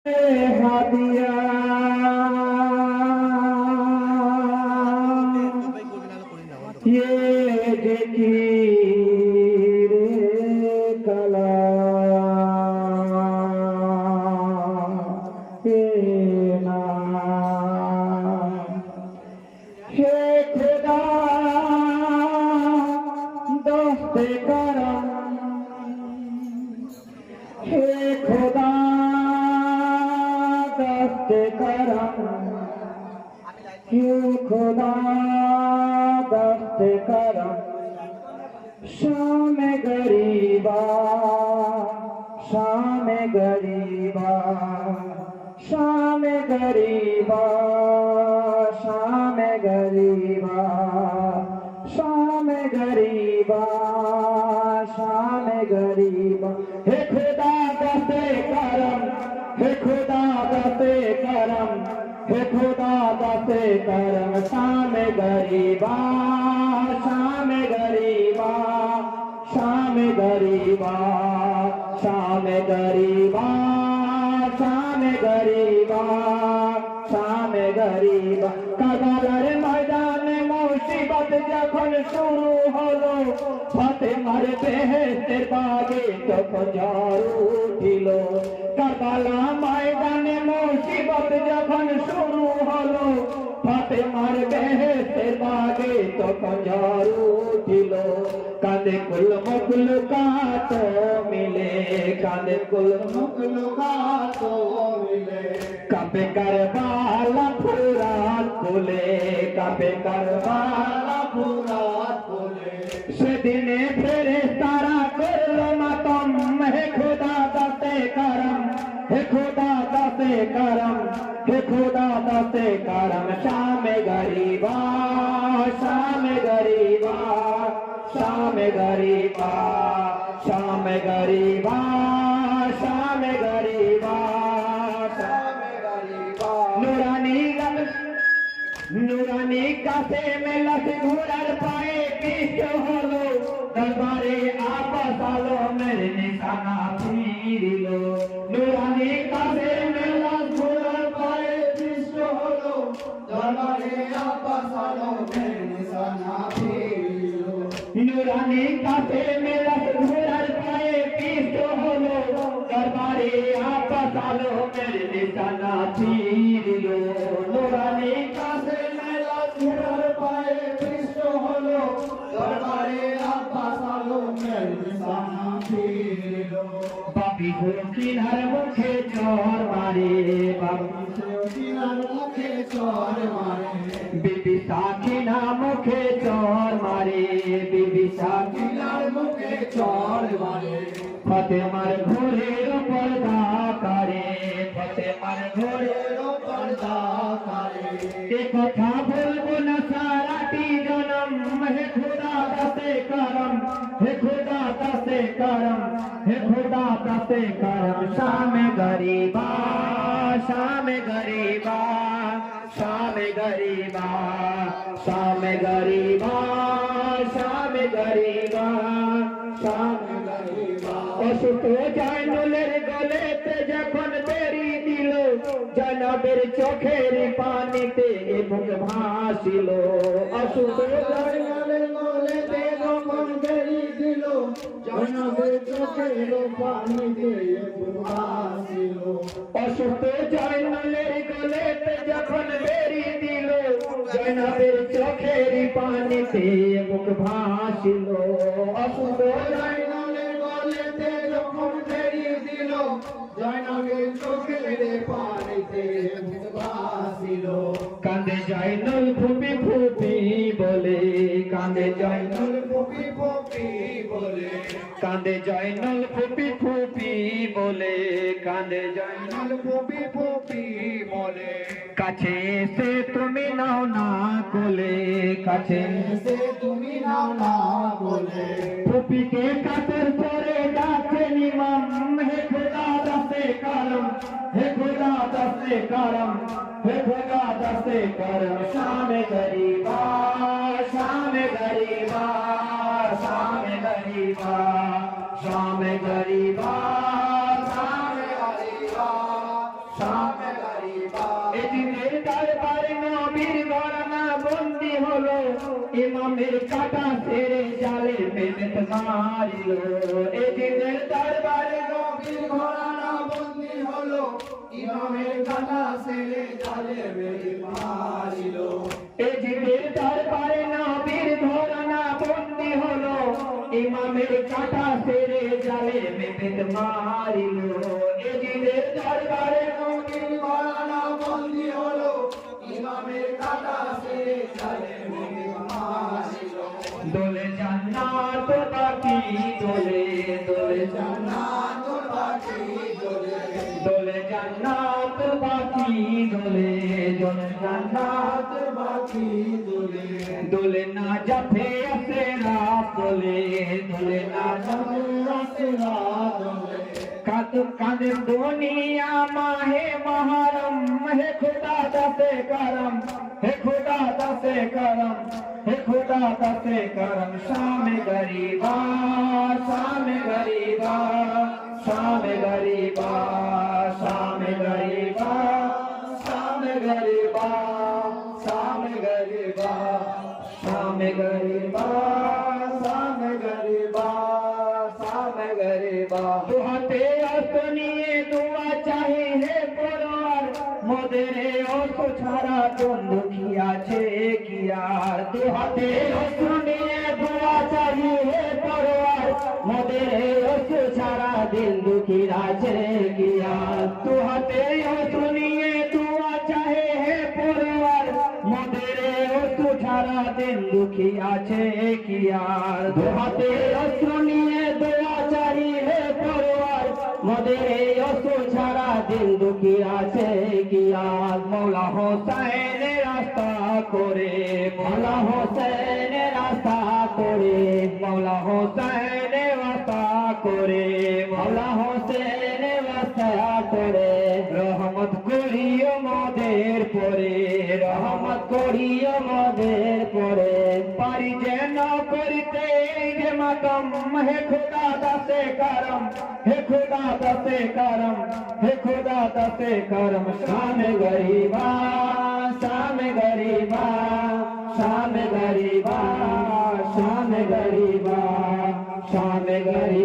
হাদিয়া ये जिकिर कलाम हे नाम हे खुदा दस्ते करम हे खुदा दस्ते करम हे खुदा दस्ते करम शाम गरीबा शाम गरीबा शाम गरीबा शाम गरीबा शाम गरीबा शाम गरीबा हे खुदा दस्ते करम हे खुदा दस्ते करम हे खुदा दस्ते करम शाम गरीबा शाम गरीबा शाम गरीबा शाम गरीबा शाम गरीबा शाम गरीबा কারবালার ময়দানে মুসিবত যখন শুরু হলো ফাতেমার বেহেশতের বাগে তখন ঝড় উঠিল কারবালা ময়দানে মুসিবত যখন শুরু হলো ফাতেমার বেহেশতের বাগে তখন ঝড় উঠিল কাঁদে কুল মখলুকাত মিলে কাঁদে কুল মখলুকাত মিলে কাঁপে কারবালা ফুরাত বলে কাঁপে কারবালা ফুরাত বলে সেদিনে ফেরেশতারা করলো মাতম হে খোদা দস্তে করম হে খোদা দস্তে করম হে খোদা দস্তে করম শাম গরিবা শাম গরিবা शाम गरीबा शाम गरीबा शाम गरीबा शाम गरीबा নুরানি কাছে মেলাস ঘোড়ার পায়ে কৃষ্ণ হলো দরবারে আপস আলমের নিশানা ফিরিল নুরানি কাছে মেলাস ঘোড়ার পায়ে কৃষ্ণ হলো দরবারে আপস আলমের নিশানা ফিরিল নুরানি কাছে মেলাস ঘোড়ার পায়ে কৃষ্ণ হলো দরবারে আপস আলমের নিশানা ফিরিল নুরানি কাছে মেলাস ঘোড়ার পায়ে কৃষ্ণ হলো দরবারে আপস আলমের নিশানা ফিরিল বাপি কিনার মুখে চর মারে বাপি কিনার মুখে চর মারে বিবি সাকিনা মুখে চর মারে বিবি সাকিনার মুখে চর মারে ফাতেমার ঘোরের পর্দা করে ফাতেমার ঘোরের পর্দা করে এ কথা বলবো না সারাটি জনম হে খুদা দস্তে করম হে খুদা দস্তে করম হে খুদা দস্তে করম শাম গরিবা শাম গরিবা শাম গরিবা শাম গরিবা শাম গরিবা শাম গরিবা অসুখ জয়নুলের গলেতে যখন বেরি দিল জনবের চোখের পানিতে মুখ ভাসিল অসুখ জয়নুলের গলেতে যখন বেরি দিল জনবের চোখের পানিতে মুখ ভাসিল অসুখ জয়নুলের গলেতে যখন বেরি দিল জনবের চোখের পানিতে মুখ ভাসিল অসুখ জয়নুলের গলেতে যখন বেরি দিল জয়নবের চোখের পানিতে মুখ ভাসিল কাঁদে জয়নুল ফুপি ফুপি বলে কাঁদে জয়নুল ফুপি ফুপি বলে কাঁদে জয়নুল ফুপি ফুপি বলে কাঁদে জয়নুল ফুপি ফুপি বলে কাছে এসে তুমি নাও না কোলে কাছে এসে তুমি নাও না কোলে ফুপিকে কাতের পরে ডাকেন ইমাম হে খোদা দস্তে করম হে খোদা দস্তে করম हे खुदा दस्ते करम शाम गरीबा शाम गरीबा शाम गरीबा शाम गरीबा शाम गरीबा হলো ইমামের কাটা সেরে জালে বেত মারিল এজিদের দরবারে নবীর ঘোড়ানা বন্দী হলো ইমামের কাটা সেরে জালে বেত মারিল এজিদের দরবারে নবীর ঘোড়ানা বন্দী হলো ইমামের কাটা সেরে জালে বেত মারিল এজিদের দরবারে নবীর ঘোড়ানা বন্দী হলো ইমামের কাটা সেরে জালে বেত মারিল দোলে জান্নাত বাকি দোলে দোলে জান্নাত বাকি দোলে দোলে জান্নাত বাকি দোলে দোলে জান্নাত বাকি দোলে দোলে না জাফে আসেরা দোলে দোলে না জাফে আসেরা দোলে কাদের দুনিয়া মাহে মহরম হে खुदा दसे करम हे खुदा दसे करम हे खुदा दसे करम शाम गरीबा शाम गरीबा शाम गरीबा शाम गरीबा शाम गरीबा शाम गरीबा शाम गरीबा शाम गरीबा शाम गरीबा दुहाते सुनिए दुआ चाहे है परवार मोदेरे ओसो छाड़ा कोन दुखी আছে কি আর দুহাতে শুনিয়ে দোয়া চাহিয়ে পরওয়ার মোদেরে ওসো ছাড়া দিল দুঃখী আছে কি আর দুহাতে শুনিয়ে দোয়া চাহে হে পরওয়ার মোদেরে ওসো ছাড়া দিল দুঃখী আছে কি আর দুহাতে শুনিয়ে দোয়া চাহিয়ে পরওয়ার মোদেরে ওসো ছাড়া দিল দুঃখী আছে কি আর মৌলা হোসেন রাস্তা করে মৌলা হোসেন রাস্তা করে মৌলা হোসেন রাস্তা করে মৌলা হোসেন রাস্তা করে রহমত করিও মোদের পরে রহমত করিও মোদের পরে পারি যেন করিতে যে মাতম হে খুদা দাসে করম হে খুদা দাসে করম হে খুদা দাসে করম শাম গरीबा शाम गरीबा शाम गरीबा शाम गरीबा शाम गरीबा